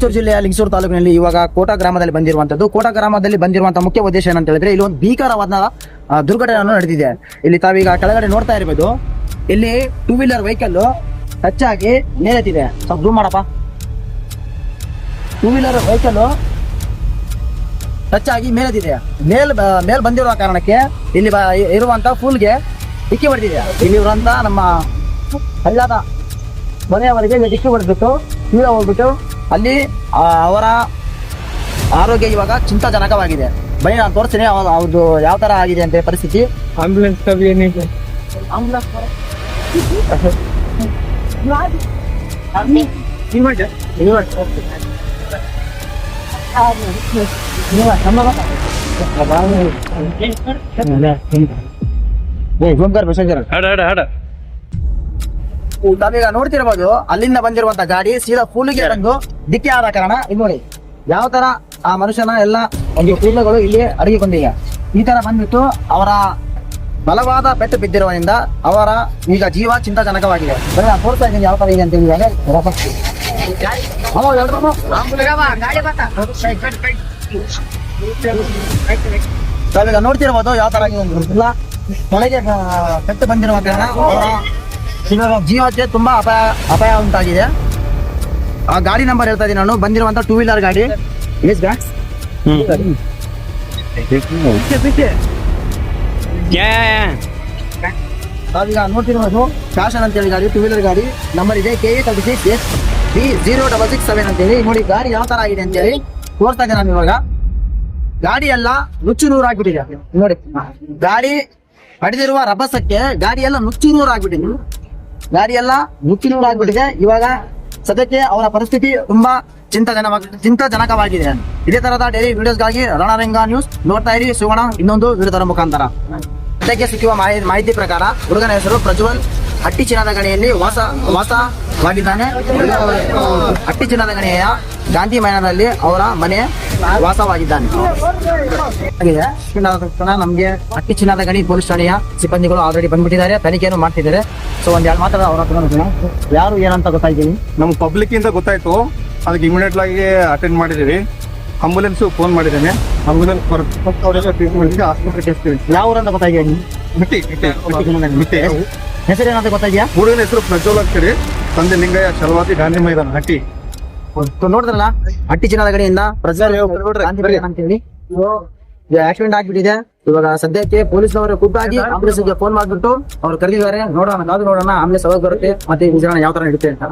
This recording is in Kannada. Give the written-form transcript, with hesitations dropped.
ರಾಯಚೂರು ಜಿಲ್ಲೆಯ ಲಿಂಗಸೂರು ತಾಲೂಕಿನಲ್ಲಿ ಇವಾಗ ಕೋಟಾ ಗ್ರಾಮದಲ್ಲಿ ಬಂದಿರುವಂತದ್ದು. ಕೋಟಾ ಗ್ರಾಮದಲ್ಲಿ ಬಂದಿರುವಂತಹ ಮುಖ್ಯ ಉದ್ದೇಶ ಏನಂತ ಹೇಳಿದ್ರೆ, ಇಲ್ಲಿ ಒಂದು ಭೀಕರವಾದ ದುರ್ಘಟನೆ ನಡೆದಿದೆ. ಇಲ್ಲಿ ತಾವೀಗ ಕೆಳಗಡೆ ನೋಡ್ತಾ ಇರಬಹುದು, ಇಲ್ಲಿ 2 ವೀಲರ್ ವೆಹಿಕಲ್ ಟಚ್ ಆಗಿ ಮೇಲೆತ್ತಿದೆ. ಸ್ವಲ್ಪ ಜೂಮ್ ಮಾಡಪ್ಪ. 2 ವೀಲರ್ ವೆಹಿಕಲ್ ಟಚ್ ಆಗಿ ಮೇಲೆತ್ತಿದೆ. ಮೇಲ್ ಬಂದಿರುವ ಕಾರಣಕ್ಕೆ ಇಲ್ಲಿ ಇರುವಂತ ಫುಲ್ಗೆ ಡಿಕ್ಕಿ ಹೊಡೆದಿದೆ. ಇಲ್ಲಿ ಇರುವಂತ ನಮ್ಮ ಹಳ್ಳದ ಮನೆಯವರಿಗೆ ಡಿಕ್ಕಿ ಹೊಡೆದ್ಬಿಟ್ಟು ತೀರ ಹೋಗ್ಬಿಟ್ಟು ಅಲ್ಲಿ ಅವರ ಆರೋಗ್ಯ ಇವಾಗ ಚಿಂತಾಜನಕವಾಗಿದೆ. ಬನ್ನಿ ನಾನು ತೋರಿಸ್ತೀನಿ ಅವ್ರದ್ದು ಯಾವ ತರ ಆಗಿದೆ ಅಂತ ಪರಿಸ್ಥಿತಿ. ಆಂಬುಲೆನ್ಸ್ ಏನಿದೆ? ತಾವೀಗ ನೋಡ್ತಿರಬಹುದು, ಅಲ್ಲಿಂದ ಬಂದಿರುವಂತ ಗಾಡಿ ಸೀದಾ ಫುಲ್ಗೆ ಬಂದು ಡಿಕ್ಕಿ ಆದ ಕಾರಣ ಇಲ್ಲಿ ನೋಡಿ ಯಾವ ತರ ಆ ಮನುಷ್ಯನ ಎಲ್ಲ ಒಂದು ಕೂದಲುಗಳು ಇಲ್ಲಿ ಅಡಗಿಕೊಂಡಿವೆ. ಈ ತರ ಬಂದ್ಬಿಟ್ಟು ಅವರ ಬಲವಾದ ಪೆಟ್ಟು ಬಿದ್ದಿರುವುದರಿಂದ ಅವರ ಈಗ ಜೀವ ಚಿಂತಾಜನಕವಾಗಿದೆ. ನಾನು ತೋರಿಸ್ತಾ ಇದ್ದೀನಿ ಯಾವ ತರ ಇದೆ ಅಂತ ಹೇಳಿದಾಗ ತಾವೀಗ ನೋಡ್ತಿರಬಹುದು ಯಾವ ತರ ಆಗಿದೆ. ತೊಳೆಗೆ ಪೆಟ್ಟು ಬಂದಿರುವ ಕಾರಣ ಅವರ ಜೀವಕ್ಕೆ ತುಂಬಾ ಅಪಾಯ ಉಂಟಾಗಿದೆ. ಆ ಗಾಡಿ ನಂಬರ್ ಹೇಳ್ತಾ ಇದ್ದೀನಿ ನಾನು. ಬಂದಿರುವಂತ 2 ವೀಲರ್ ಗಾಡಿ ನಾವೀಗ ನೋಡ್ತಿರೋದು ಫ್ಯಾಷನ್ ಅಂತೇಳಿ ಗಾಡಿ, 2 ವೀಲರ್ ಗಾಡಿ ನಂಬರ್ ಇದೆ KA36B0667 ಅಂತೇಳಿ. ನೋಡಿ ಗಾಡಿ ಯಾವ ತರ ಆಗಿದೆ ಅಂತೇಳಿ ತೋರ್ತಾ ಇದ್ದೀನಿ ನಾನು. ಇವಾಗ ಗಾಡಿ ಎಲ್ಲ ನುಚ್ಚು ನೂರು ಆಗ್ಬಿಟ್ಟಿದೆ ನೋಡಿ. ಗಾಡಿ ಹೊಡೆದಿರುವ ರಭಸಕ್ಕೆ ಗಾಡಿ ಎಲ್ಲ ನುಚ್ಚು ನೂರು ಆಗ್ಬಿಟ್ಟಿದೆ. ಗಾಡಿ ಎಲ್ಲ ನುಚ್ಚು ಆಗ್ಬಿಟ್ಟಿದೆ. ಇವಾಗ ಸದ್ಯಕ್ಕೆ ಅವರ ಪರಿಸ್ಥಿತಿ ತುಂಬಾ ಚಿಂತಾಜನಕವಾಗಿದೆ. ಇದೇ ತರದ ಡೈಲಿ ವಿಡಿಯೋಸ್ಗಾಗಿ ರಣರಂಗ ನ್ಯೂಸ್ ನೋಡ್ತಾ ಇರಿ. ಸುವರ್ಣ ಇನ್ನೊಂದು ವಿಡಿಯೋದ ಮುಖಾಂತರ. ಸದ್ಯಕ್ಕೆ ಸಿಕ್ಕಿರುವ ಮಾಹಿತಿ ಪ್ರಕಾರ ಹುಡುಗನ ಹೆಸರು ಪ್ರಜ್ವಲ್. ಹಟ್ಟಿ ಚಿನ್ನದ ಗಣಿಯಲ್ಲಿ ವಾಸವಾಗಿದ್ದಾನೆ. ಹಟ್ಟಿ ಚಿನ್ನದ ಗಣಿಯ ಗಾಂಧಿ ಮೈದಾನದಲ್ಲಿ ಅವರ ಮನೆ ವಾಸವಾಗಿದ್ದಾನೆ. ನಮ್ಗೆ ಹಟ್ಟಿ ಚಿನ್ನದ ಗಣಿ ಪೊಲೀಸ್ ಠಾಣೆಯ ಸಿಬ್ಬಂದಿಗಳು ಆಲ್ರೆಡಿ ಬಂದ್ಬಿಟ್ಟಿದ್ದಾರೆ, ತನಿಖೆಯನ್ನು ಮಾಡ್ತಿದ್ದಾರೆ. ಸೊ ಒಂದೆರಡು ಮಾತ್ರ ಅವ್ರ ಹತ್ರ ಯಾರು ಏನಂತ ಗೊತ್ತಾಯ್ತೀನಿ. ನಮ್ಗೆ ಪಬ್ಲಿಕ್ ಇಂದ ಗೊತ್ತಾಯ್ತು, ಅದಕ್ಕೆ ಇಮಿಡಿಯೇಟ್ ಆಗಿ ಅಟೆಂಡ್ ಮಾಡಿದೀವಿ. ಆಂಬುಲೆನ್ಸ್ ಫೋನ್ ಮಾಡಿದ್ದೇನೆ. ಆಂಬುಲೆನ್ಸ್ ಟ್ರೀಟ್ಮೆಂಟ್ ಆಸ್ಪತ್ರೆಗೆ ಯಾವ ಊರಂತ ಗೊತ್ತಾಯ್ತೀನಿ. ಹೆಸರು ಏನಂತ ಗೊತ್ತಾದ್ಯಾ? ಹುಡುಗನ ಹೆಸರು ಪ್ರಜ್ವಲ್ ಅಂತೇಳಿ, ತಂದೆ ಲಿಂಗಯ್ಯ ಚಲವಾದಿ, ಗಾಂಧಿ ಮೈದಾನ ಹಟ್ಟಿ. ನೋಡಿದ್ರಲ್ಲ, ಹಟ್ಟಿ ಚಿನ್ನದ ಗಣಿಯಿಂದ ಪ್ರಜ್ವಲ್ ಅಂತೇಳಿ ಆಕ್ಸಿಡೆಂಟ್ ಆಗ್ಬಿಟ್ಟಿದೆ. ಇವಾಗ ಸದ್ಯಕ್ಕೆ ಪೊಲೀಸ್ನವರು ಖುದ್ದಾಗಿ ಆಂಬುಲೆನ್ಸ್ ಗೆ ಫೋನ್ ಮಾಡ್ಬಿಟ್ಟು ಅವ್ರು ಕರೆದಿದ್ದಾರೆ. ನೋಡೋಣ ಆಂಬುಲೆನ್ಸ್ ಅವಾಗ ಬರುತ್ತೆ ಮತ್ತೆ ವಿಚಾರಣೆ ಯಾವ ತರ ನಡೀತೆ ಅಂತ.